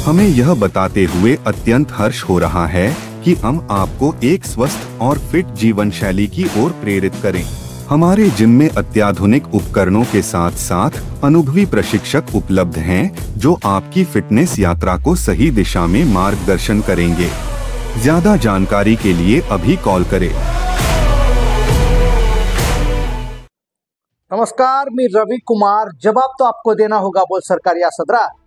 हमें यह बताते हुए अत्यंत हर्ष हो रहा है कि हम आपको एक स्वस्थ और फिट जीवन शैली की ओर प्रेरित करें। हमारे जिम में अत्याधुनिक उपकरणों के साथ साथ अनुभवी प्रशिक्षक उपलब्ध हैं, जो आपकी फिटनेस यात्रा को सही दिशा में मार्गदर्शन करेंगे। ज्यादा जानकारी के लिए अभी कॉल करें। नमस्कार, मी रवि कुमार। जवाब तो आपको देना होगा बोल सरकार या सदरात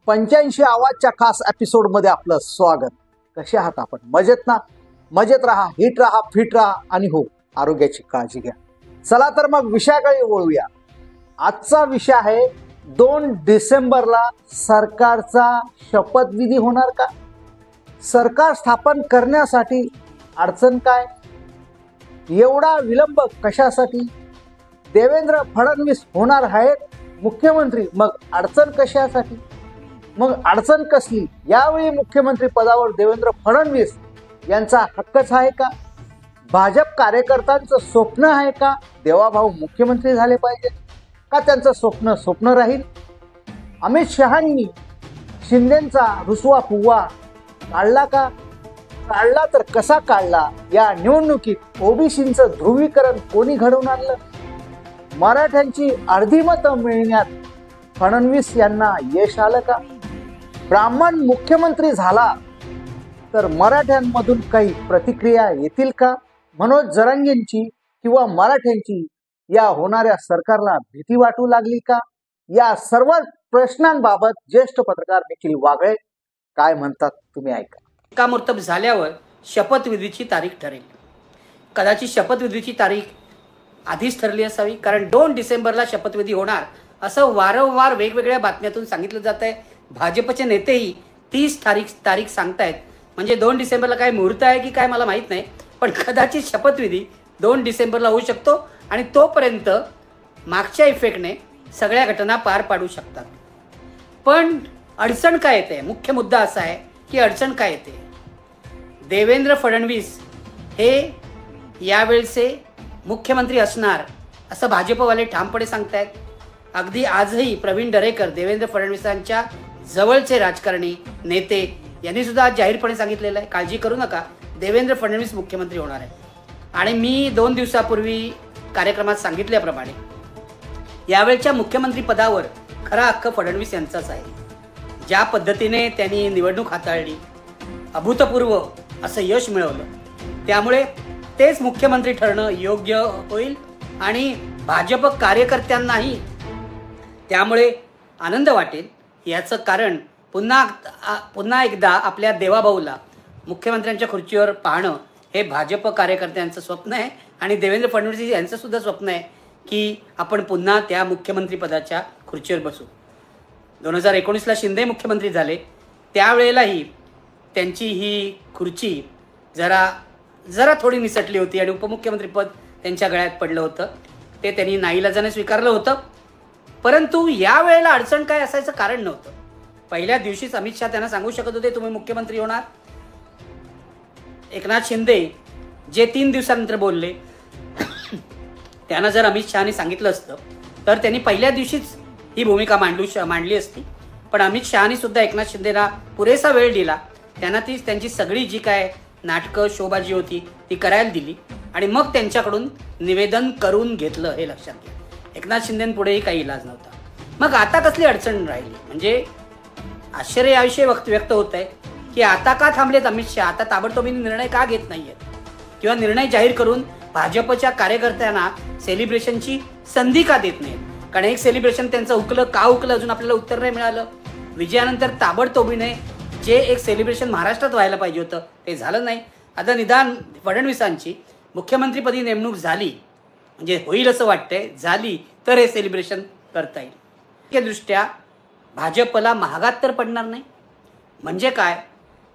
85 आवाजच्या खास एपिसोड मध्ये आपलं स्वागत। कसे आहात आपण? मजेत ना? मजेत राहा, हिट राहा, फिट राहा आणि हो, आरोग्याची काळजी घ्या। चला तर मग विषयाकडे वळूया। आजचा विषय आहे 2 डिसेंबरला सरकारचा शपथविधी होणार का? सरकार स्थापन करण्यासाठी अडचण काय? एवढा विलंब कशासाठी? देवेंद्र फडणवीस होणार आहेत मुख्यमंत्री, मग अडचण कशासाठी? मग अडचण कसली? यावेळी मुख्यमंत्री पदावर देवेंद्र फडणवीस यांचा हक्कच आहे का? भाजप कार्यकर्त्यांचं स्वप्न आहे का देवाभाऊ मुख्यमंत्री झाले पाहिजे? का त्यांचं स्वप्न राहील? अमित शहांनी शिंदेंचा रुसवा फुगवा काढला का? काढला तर कसा काढला? या निवडणुकीत ओबीसींचं ध्रुवीकरण कोणी घडवून आणलं? मराठ्यांची अर्धी मतं मिळण्यात फडणवीस यांना यश आलं का? ब्राह्मण मुख्यमंत्री झाला तर मराठ्यांमधून काही प्रतिक्रिया येतील का? मनोज जरांगेंची किंवा मराठ्यांची या होणाऱ्या सरकारला भीती वाटू लागली का? या सर्व प्रश्नांबाबत ज्येष्ठ पत्रकार निखिल वागळे काय म्हणतात तुम्ही ऐका। शिक्कामोर्तब झाल्यावर शपथविधीची तारीख ठरेल। कदाचित शपथविधीची तारीख आधीच ठरली असावी, कारण 2 डिसेंबरला शपथविधी होणार असं वारंवार वेगवेगळ्या बातम्यातून सांगितलं जात आहे। भाजपचे नेतेही 30 तारीख सांगतायत। म्हणजे 2 डिसेंबरला काय मुहूर्त आहे की काय मला माहीत नाही, पण कदाचित शपथविधी 2 डिसेंबरला होऊ शकतो आणि तोपर्यंत मागच्या इफेक्टने सगळ्या घटना पार पाडू शकतात। पण अडचण काय येते? मुख्य मुद्दा असा आहे की अडचण काय येते? देवेंद्र फडणवीस हे यावेळचे मुख्यमंत्री असणार असं भाजपवाले ठामपणे सांगतायत। अगदी आजही प्रवीण दरेकर, देवेंद्र फडणवीसांच्या जवळचे राजकारणी नेते, यांनी सुद्धा आज जाहीरपणे सांगितलेलं आहे, काळजी करू नका, देवेंद्र फडणवीस मुख्यमंत्री होणार आहे। आणि मी 2 दिवसापूर्वी कार्यक्रमात सांगितल्याप्रमाणे यावेळच्या मुख्यमंत्री पदावर खरा हक्क फडणवीस यांचाच आहे। ज्या पद्धतीने त्यांनी निवडणूक हाताळली, अभूतपूर्व असं यश मिळवलं, त्यामुळे तेच मुख्यमंत्री ठरणं योग्य होईल आणि भाजप कार्यकर्त्यांनाही त्यामुळे आनंद वाटेल। याचं कारण पुन्हा एकदा आपल्या देवाभाऊला मुख्यमंत्र्यांच्या खुर्चीवर पाहणं हे भाजप कार्यकर्त्यांचं स्वप्न आहे आणि देवेंद्र फडणवीस यांचं सुद्धा स्वप्न आहे की आपण पुन्हा त्या मुख्यमंत्री पदाच्या खुर्चीवर बसू। 2019ला शिंदे मुख्यमंत्री झाले, त्यावेळेलाही त्यांची ही खुर्ची जरा थोडी निसटली होती आणि उपमुख्यमंत्रीपद त्यांच्या गळ्यात पडलं होतं। ते त्यांनी नाईलाजाने स्वीकारलं होतं। परंतु यावेळेला अडचण काय असायचं कारण नव्हतं। पहिल्या दिवशीच अमित शहा त्यांना सांगू शकत होते तुम्ही मुख्यमंत्री होणार। एकनाथ शिंदे जे 3 दिवसानंतर बोलले, त्यांना जर अमित शहानी सांगितलं असतं तर त्यांनी पहिल्या दिवशीच ही भूमिका मांडली असती। पण अमित शहानी सुद्धा एकनाथ शिंदेला पुरेसा वेळ दिला, त्यांना त्यांची सगळी जी काय नाटकं शोबाजी होती ती करायला दिली आणि मग त्यांच्याकडून निवेदन करून घेतलं। हे लक्षात घ्या, एकनाथ शिंदेंपुढेही काही इलाज नव्हता। मग आता कसली अडचण राहिली? म्हणजे आश्चर्य याविषयी व्यक्त होत आहे की आता का थांबलेत अमित शहा? आता ताबडतोबीने निर्णय का घेत नाहीयेत किंवा निर्णय जाहीर करून भाजपच्या कार्यकर्त्यांना सेलिब्रेशनची संधी का देत नाहीत? कारण एक सेलिब्रेशन त्यांचं हुकलं अजून आपल्याला उत्तर नाही मिळालं। विजयानंतर ताबडतोबीने जे एक सेलिब्रेशन महाराष्ट्रात व्हायला पाहिजे होतं ते झालं नाही। आता निदान फडणवीसांची मुख्यमंत्रीपदी नेमणूक झाली, म्हणजे होईल असं वाटतंय, झाली तर हे सेलिब्रेशन करता येईल। दृष्ट्या भाजपला महागात तर पडणार नाही। म्हणजे काय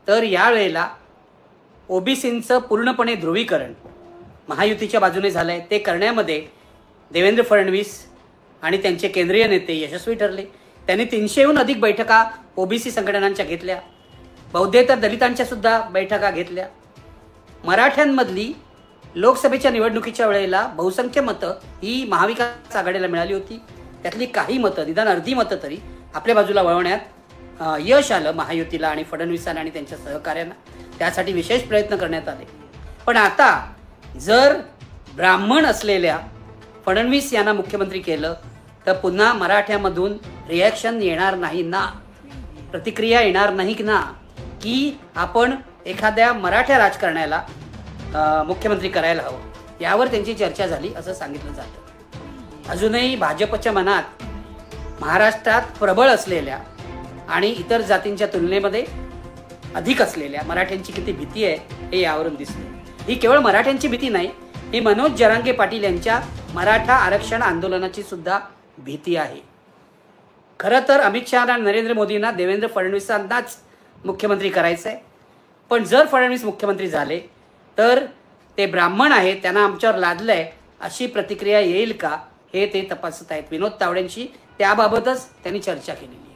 तर यावेळेला ओबीसींचं पूर्णपणे ध्रुवीकरण महायुतीच्या बाजूने झालं आहे। ते करण्यामध्ये देवेंद्र फडणवीस आणि त्यांचे केंद्रीय नेते यशस्वी ठरले। त्यांनी 300हून अधिक बैठका ओबीसी संघटनांच्या घेतल्या, बौद्धेतर दलितांच्या सुद्धा बैठका घेतल्या। मराठ्यांमधली लोकसभेच्या निवडणुकीच्या वेळेला बहुसंख्य मतं ही महाविकास आघाडीला मिळाली होती। त्यातली काही मतं, निदान अर्धी मतं तरी आपल्या बाजूला वळवण्यात यश आलं महायुतीला आणि फडणवीसांना आणि त्यांच्या सहकाऱ्यांना. त्यासाठी विशेष प्रयत्न करण्यात आले. पण आता जर ब्राह्मण असलेल्या फडणवीस यांना मुख्यमंत्री केलं तर पुन्हा मराठ्यामधून रिॲक्शन येणार नाही ना, प्रतिक्रिया येणार नाही ना, की आपण एखाद्या मराठा राजकारण्याला मुख्यमंत्री करायला हवं. यावर त्यांची चर्चा झाली असं सांगितलं जातं. अजूनही भाजपच्या मनात महाराष्ट्रात प्रबळ असलेल्या आणि इतर जातींच्या तुलनेमध्ये अधिक असलेल्या मराठ्यांची किती भीती आहे हे यावरून दिसते. ही केवळ मराठ्यांची भीती नाही, ही मनोज जरांगे पाटील यांच्या मराठा आरक्षण आंदोलनाची सुद्धा भीती आहे. खरं तर अमित शहा आणि नरेंद्र मोदींना देवेंद्र फडणवीसांनाच मुख्यमंत्री करायचं आहे. पण जर फडणवीस मुख्यमंत्री झाले तर ते ब्राह्मण आहेत, त्यांना आमच्यावर लादलंय अशी प्रतिक्रिया येईल का हे ते तपासत आहेत. विनोद तावडेंशी त्याबाबतच त्यांनी चर्चा केलेली आहे.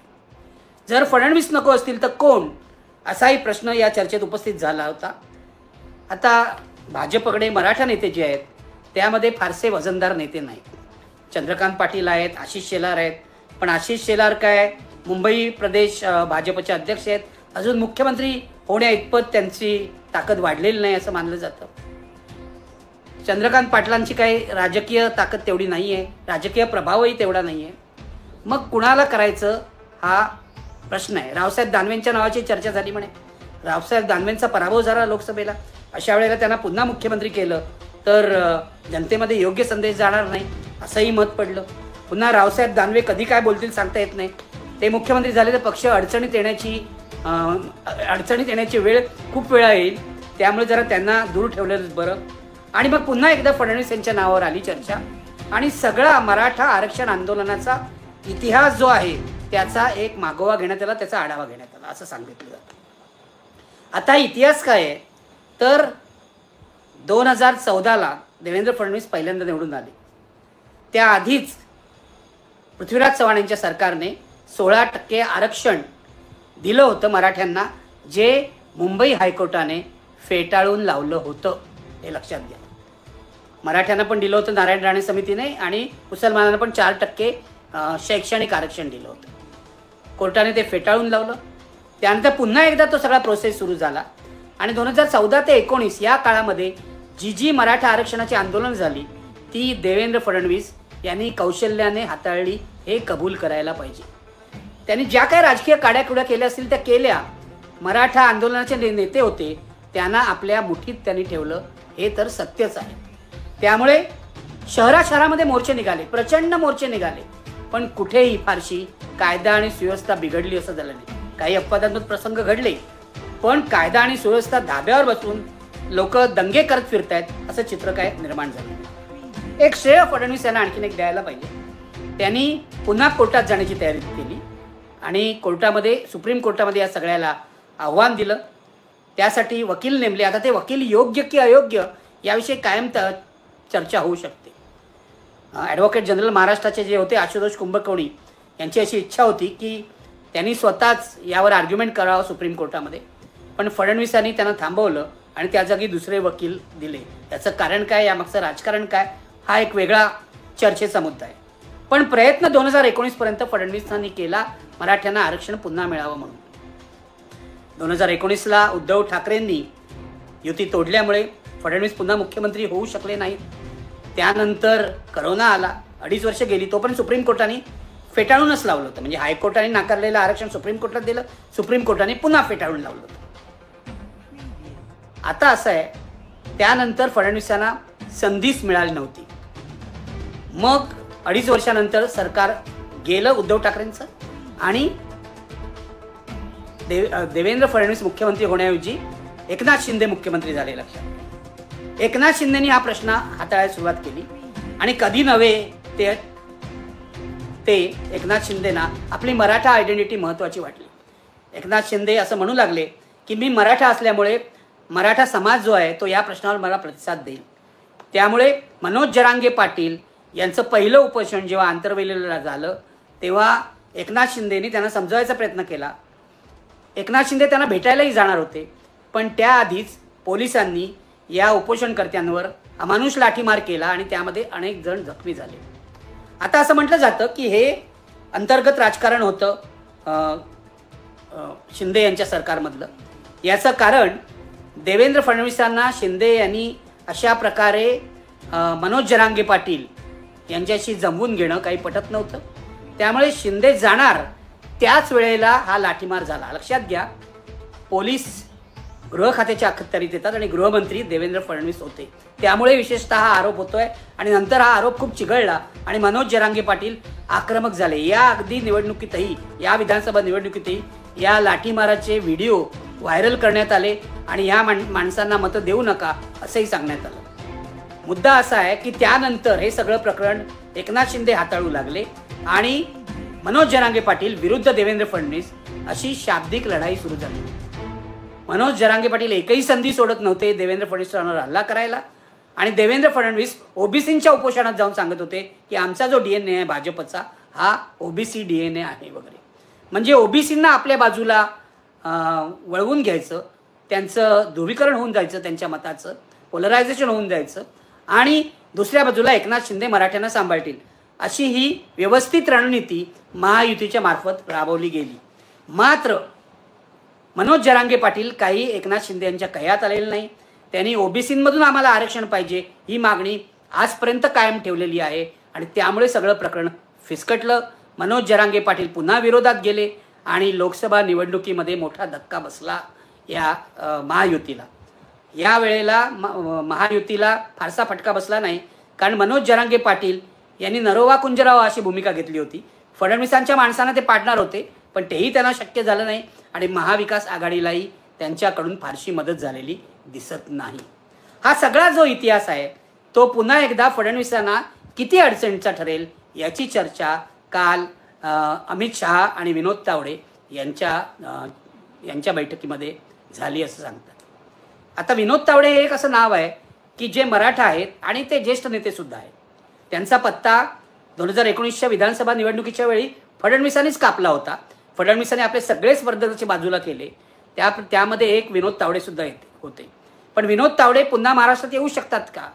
जर फडणवीस नको असतील तर कोण, असाही प्रश्न या चर्चेत उपस्थित झाला होता. आता भाजपकडे मराठा नेते जे आहेत त्यामध्ये फारसे वजनदार नेते नाहीत. चंद्रकांत पाटील आहेत, आशिष शेलार आहेत. पण आशिष शेलार काय मुंबई प्रदेश भाजपचे अध्यक्ष आहेत, अजून मुख्यमंत्री होण्या इतपत त्यांची ताकद वाढलेली नाही असं मानलं जातं. चंद्रकांत पाटलांची काही राजकीय ताकद तेवढी नाही आहे, राजकीय प्रभावही तेवढा नाही आहे. मग कुणाला करायचं हा प्रश्न आहे. रावसाहेब दानवेंच्या नावाची चर्चा झाली म्हणे. रावसाहेब दानवेंचा पराभव झाला लोकसभेला. अशा वेळेला त्यांना पुन्हा मुख्यमंत्री केलं तर जनतेमध्ये योग्य संदेश जाणार नाही असंही मत पडलं. पुन्हा रावसाहेब दानवे कधी काय बोलतील सांगता येत नाही. ते मुख्यमंत्री झाले तर पक्ष अडचणीत येण्याची वेळ खूप वेळा येईल. त्यामुळे जरा त्यांना दूर ठेवलेलंच बरं. आणि मग पुन्हा एकदा फडणवीस यांच्या नावावर आली चर्चा आणि सगळा मराठा आरक्षण आंदोलनाचा इतिहास जो आहे त्याचा एक मागोवा घेण्यात आला, त्याचा आढावा घेण्यात आला असं सांगितलं जातं. आता इतिहास काय आहे तर 2014ला देवेंद्र फडणवीस पहिल्यांदा निवडून आले. त्याआधीच पृथ्वीराज चव्हाण यांच्या सरकारने 16% आरक्षण दिलं होतं मराठ्यांना, जे मुंबई हायकोर्टाने फेटाळून लावलं होतं. हे लक्षात घ्या. मराठ्यांना पण दिलं होतं नारायण राणे समितीने आणि मुसलमानांना पण 4% शैक्षणिक आरक्षण दिलं होतं. कोर्टाने ते फेटाळून लावलं. त्यानंतर पुन्हा एकदा तो सगळा प्रोसेस सुरू झाला आणि 2014 ते 19 या काळामध्ये जी मराठा आरक्षणाची आंदोलन झाली ती देवेंद्र फडणवीस यांनी कौशल्याने हाताळली हे कबूल करायला पाहिजे. त्यांनी ज्या काही राजकीय काड्याकुड्या केल्या असतील त्या केल्या. मराठा आंदोलनाचे नेते होते त्यांना आपल्या मुठीत त्यांनी ठेवलं हे तर सत्यच आहे. त्यामुळे शहरामध्ये मोर्चे निघाले, प्रचंड मोर्चे निघाले, पण कुठेही फारशी कायदा आणि सुव्यवस्था बिघडली असं झालं नाही. काही अपवादात्मक प्रसंग घडले पण कायदा आणि सुव्यवस्था धाब्यावर बसून लोक दंगे करत फिरतायत असं चित्र काय निर्माण झालं. एक श्रेय फडणवीस यांना आणखीन एक द्यायला पाहिजे. त्यांनी पुन्हा कोर्टात जाण्याची तयारी केली आणि सुप्रीम कोर्टामध्ये या सगळ्याला आव्हान दिलं. त्यासाठी वकील नेमले. आता ते वकील योग्य की अयोग्य याविषयी कायम चर्चा होऊ शकते. ॲडव्होकेट जनरल महाराष्ट्राचे जे होते आशुतोष कुंभकोणी यांची अशी इच्छा होती की त्यांनी स्वतःच यावर आर्ग्युमेंट करावं सुप्रीम कोर्टामध्ये, पण फडणवीसांनी त्यांना थांबवलं आणि त्या जागी दुसरे वकील दिले. याचं कारण काय, यामागचं राजकारण काय, हा एक वेगळा चर्चेचा मुद्दा आहे. पण प्रयत्न 2019 पर्यंत फडणवीसांनी केला मराठ्यांना आरक्षण पुन्हा मिळावं म्हणून. 2019ला उद्धव ठाकरेंनी युती तोडल्यामुळे फडणवीस पुन्हा मुख्यमंत्री होऊ शकले नाहीत. त्यानंतर करोना आला, 2.5 वर्ष गेली, तोपर्यंत सुप्रीम कोर्टाने फेटाळूनच लावलं होतं. म्हणजे हायकोर्टाने नाकारलेलं आरक्षण सुप्रीम कोर्टात दिलं, सुप्रीम कोर्टाने पुन्हा फेटाळून लावलं होतं. आता असं आहे, त्यानंतर फडणवीसांना संधीच मिळाली नव्हती. मग 2.5 वर्षानंतर सरकार गेलं उद्धव ठाकरेंचं आणि देवेंद्र फडणवीस मुख्यमंत्री होण्याऐवजी एकनाथ शिंदे मुख्यमंत्री झाले. लक्षात, एकनाथ शिंदेनी हा प्रश्न हाताळायला सुरुवात केली आणि कधी नव्हे ते एकनाथ शिंदेना आपली मराठा आयडेंटिटी महत्त्वाची वाटली. एकनाथ शिंदे असं म्हणू लागले की मी मराठा असल्यामुळे मराठा समाज जो आहे तो या प्रश्नावर मला प्रतिसाद देईल. त्यामुळे मनोज जरांगे पाटील यांचं पहिलं उपोषण जेव्हा आंतरवेलीला झालं तेव्हा एकनाथ शिंदेनी त्यांना समजवायचा प्रयत्न केला. एकनाथ शिंदे त्यांना भेटायलाही जाणार होते, पण त्याआधीच पोलिसांनी या उपोषणकर्त्यांवर अमानुष लाठीमार केला आणि त्यामध्ये अनेक जण जखमी झाले. आता असं म्हटलं जातं की हे अंतर्गत राजकारण होतं शिंदे यांच्या सरकारमधलं. याचं कारण देवेंद्र फडणवीसांना शिंदे यांनी अशा प्रकारे मनोज जरांगे पाटील यांच्याशी जमवून घेणं काही पटत नव्हतं. त्यामुळे शिंदे जाणार त्याच वेळेला हा लाठीमार झाला. लक्षात घ्या, पोलीस गृह खात्याच्या अखत्यारीत येतात आणि गृहमंत्री देवेंद्र फडणवीस होते. त्यामुळे विशेषतः हा आरोप होतोय आणि नंतर हा आरोप खूप चिघळला आणि मनोज जरांगे पाटील आक्रमक झाले. या अगदी निवडणुकीतही, या विधानसभा निवडणुकीतही या लाठीमाराचे व्हिडिओ व्हायरल करण्यात आले आणि ह्या माणसांना मतं देऊ नका असंही सांगण्यात आलं. मुद्दा असा आहे की त्यानंतर हे सगळं प्रकरण एकनाथ शिंदे हाताळू लागले आणि मनोज जरांगे पाटील विरुद्ध देवेंद्र फडणवीस अशी शाब्दिक लढाई सुरू झाली. मनोज जरांगे पाटील एकही संधी सोडत नव्हते देवेंद्र फडणवीसांवर हल्ला करायला आणि देवेंद्र फडणवीस ओबीसींच्या उपोषणात जाऊन सांगत होते की आमचा जो DNA आहे भाजपचा हा ओबीसी DNA आहे वगैरे. म्हणजे ओबीसींना आपल्या बाजूला वळवून घ्यायचं, त्यांचं ध्रुवीकरण होऊन जायचं, त्यांच्या मताचं पोलरायझेशन होऊन जायचं आणि दुसऱ्या बाजूला एकनाथ शिंदे मराठ्यांना सांभाळतील अशी ही व्यवस्थित रणनीती महायुतीच्या मार्फत राबवली गेली. मात्र मनोज जरांगे पाटील काही एकनाथ शिंदे यांच्या कह्यात आलेले नाही. त्यांनी ओबीसींमधून आम्हाला आरक्षण पाहिजे ही मागणी आजपर्यंत कायम ठेवलेली आहे आणि त्यामुळे सगळं प्रकरण फिसकटलं. मनोज जरांगे पाटील पुन्हा विरोधात गेले आणि लोकसभा निवडणुकीमध्ये मोठा धक्का बसला या महायुतीला. या वेळेला महायुतीला फारसा फटका बसला नाही, कारण मनोज जरांगे पाटील यांनी नरोवा कुंजराव अशी भूमिका घेतली होती. फडणवीसांच्या माणसांना ते पाडणार होते, पण तेही त्यांना शक्य झालं नाही आणि महाविकास आघाडीलाही त्यांच्याकडून फारशी मदत झालेली दिसत नाही. हा सगळा जो इतिहास आहे तो पुन्हा एकदा फडणवीसांना किती अडचणीचा ठरेल याची चर्चा काल अमित शहा आणि विनोद तावडे यांच्या बैठकीमध्ये झाली असं सांगतात. आता विनोद तावडे हे एक असं नाव आहे की जे मराठा आहेत आणि ते ज्येष्ठ नेते सुद्धा आहेत. त्यांचा पत्ता 2019च्या विधानसभा निवडणुकीच्या वेळी फडणवीसांनीच कापला होता. फडणवीसांनी आपले सगळे स्पर्धकाचे बाजूला केले. त्यामध्ये एक विनोद तावडे सुद्धा होते. पण विनोद तावडे पुन्हा महाराष्ट्रात येऊ शकतात का?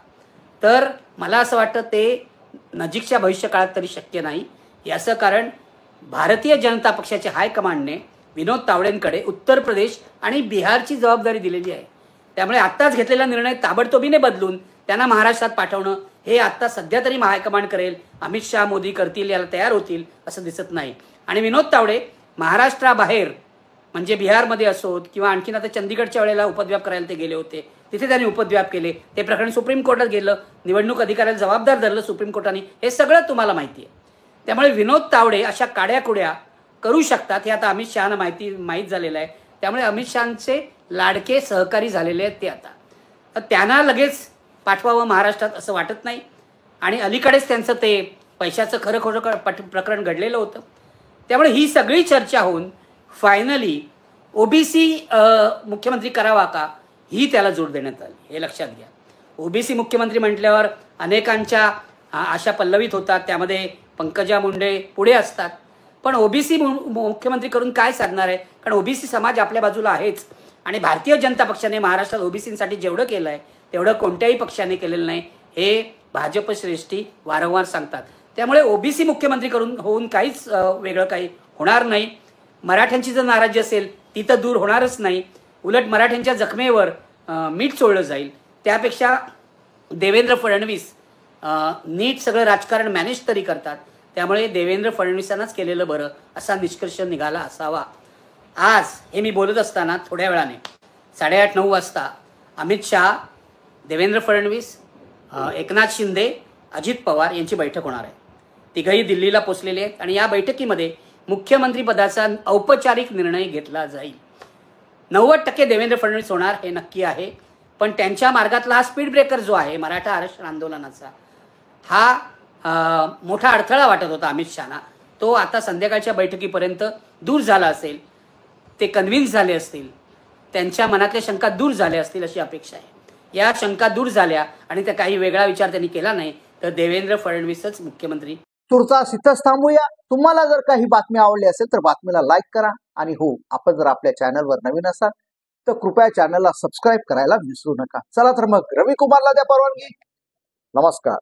तर मला असं वाटतं ते नजीकच्या भविष्यकाळात तरी शक्य नाही. याचं कारण भारतीय जनता पक्षाच्या हायकमांडने विनोद तावडेंकडे उत्तर प्रदेश आणि बिहारची जबाबदारी दिलेली आहे. त्यामुळे आत्ताच घेतलेला निर्णय ताबडतोबीने बदलून त्यांना महाराष्ट्रात पाठवणं हे आत्ता सध्या तरी हायकमांड करेल, अमित शहा मोदी करतील, याला तयार होतील असं दिसत नाही. आणि विनोद तावडे महाराष्ट्राबाहेर म्हणजे बिहारमध्ये असोत किंवा आणखीन आता चंदीगडच्या वेळेला उपद्व्याप करायला ते गेले होते, तिथे त्यांनी उपद्व्याप केले. ते प्रकरण सुप्रीम कोर्टात गेलं, निवडणूक अधिकाऱ्याला जबाबदार धरलं सुप्रीम कोर्टाने. हे सगळं तुम्हाला माहिती आहे. त्यामुळे विनोद तावडे अशा काड्याकुड्या करू शकतात हे आता अमित शहाना माहीत झालेलं आहे. त्यामुळे अमित शहांचे लाडके सहकारी झालेले आहेत ते आता. तर त्यांना लगेच पाठवावं महाराष्ट्रात असं वाटत नाही. आणि अलीकडेच त्यांचं ते पैशाचं खरं खोटं प्रकरण घडलेलं होतं. त्यामुळे ही सगळी चर्चा होऊन फायनली ओबीसी मुख्यमंत्री करावा का ही त्याला जोर देण्यात आली. हे लक्षात घ्या. ओबीसी मुख्यमंत्री म्हटल्यावर अनेकांच्या आशा पल्लवित होतात, त्यामध्ये पंकजा मुंडे पुढे असतात. पण ओबीसी मुख्यमंत्री करून काय साधणार आहे? कारण ओबीसी समाज आपल्या बाजूला आहेच आणि भारतीय जनता पक्षाने महाराष्ट्रात ओबीसींसाठी जेवढं केलं आहे तेवढं कोणत्याही पक्षाने केलेलं नाही हे भाजप श्रेष्ठी वारंवार सांगतात. त्यामुळे ओबीसी मुख्यमंत्री होऊन काहीच वेगळं काही होणार नाही. मराठ्यांची जर नाराजी असेल ती तर दूर होणारच नाही, उलट मराठ्यांच्या जखमेवर मीठ चोळलं जाईल. त्यापेक्षा देवेंद्र फडणवीस नीट सगळं राजकारण मॅनेज तरी करतात. त्यामुळे देवेंद्र फडणवीसांनाच केलेलं बरं असा निष्कर्ष निघाला असावा. आज हे मी बोलत असताना थोड्या वेळाने 8:30-9 वाजता अमित शहा, देवेंद्र फडणवीस, एकनाथ शिंदे, अजित पवार यांची बैठक होणार आहे. तिघही दिल्लीला पोचलेले आहेत आणि या बैठकीमध्ये मुख्यमंत्री पदाचा औपचारिक निर्णय घेतला जाईल. 90% देवेंद्र फडणवीस होणार हे नक्की आहे. पण त्यांच्या मार्गातला हा स्पीड ब्रेकर जो आहे मराठा आरक्षण आंदोलनाचा, हा मोठा अडथळा वाटत होता अमित शहाना. तो आता संध्याकाळच्या बैठकीपर्यंत दूर झाला असेल, ते कन्व्हिन्स झाले असतील, त्यांच्या मनातल्या शंका दूर झाल्या असतील अशी अपेक्षा आहे. या शंका दूर झाल्या आणि त्या काही वेगळा विचार त्यांनी केला नाही तर देवेंद्र फडणवीसच मुख्यमंत्री. तुर्तास इथंच थांबूया. तुम्हाला जर काही बातमी आवडली असेल तर बातमीला लाईक करा आणि हो, आपण जर आपल्या चॅनलवर नवीन असाल तर कृपया चॅनलला सबस्क्राईब करायला विसरू नका. चला तर मग रवी कुमारला द्या परवानगी. नमस्कार.